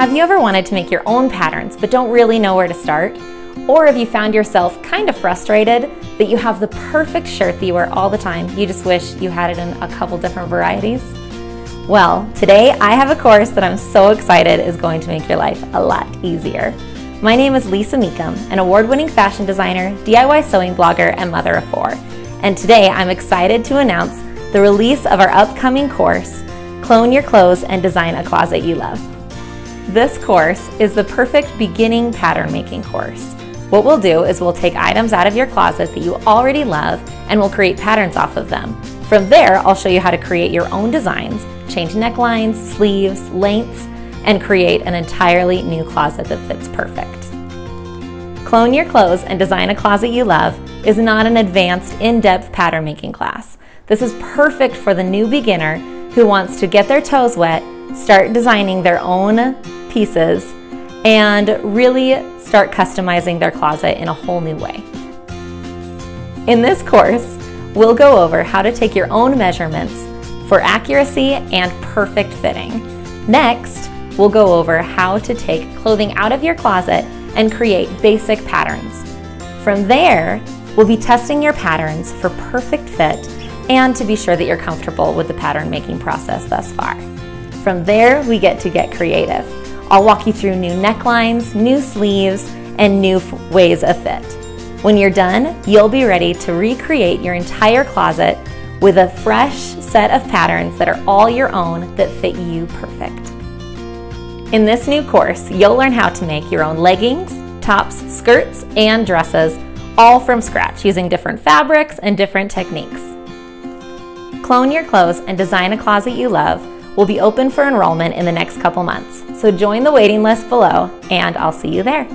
Have you ever wanted to make your own patterns but don't really know where to start? Or have you found yourself kind of frustrated that you have the perfect shirt that you wear all the time, you just wish you had it in a couple different varieties? Well, today I have a course that I'm so excited is going to make your life a lot easier. My name is Lisa Meekum, an award-winning fashion designer, DIY sewing blogger, and mother of 4. And today I'm excited to announce the release of our upcoming course, Clone Your Clothes and Design a Closet You Love. This course is the perfect beginning pattern making course. What we'll do is we'll take items out of your closet that you already love and we'll create patterns off of them. From there, I'll show you how to create your own designs, change necklines, sleeves, lengths, and create an entirely new closet that fits perfect. Clone Your Clothes and Design a Closet You Love is not an advanced, in-depth pattern making class. This is perfect for the new beginner who wants to get their toes wet, start designing their own pieces, and really start customizing their closet in a whole new way. In this course, we'll go over how to take your own measurements for accuracy and perfect fitting. Next, we'll go over how to take clothing out of your closet and create basic patterns. From there, we'll be testing your patterns for perfect fit and to be sure that you're comfortable with the pattern making process thus far. From there, we get creative. I'll walk you through new necklines, new sleeves, and new ways of fit. When you're done, you'll be ready to recreate your entire closet with a fresh set of patterns that are all your own that fit you perfect. In this new course, you'll learn how to make your own leggings, tops, skirts, and dresses, all from scratch using different fabrics and different techniques. Clone Your Clothes and Design a Closet You Love will be open for enrollment in the next couple months, so join the waiting list below and I'll see you there.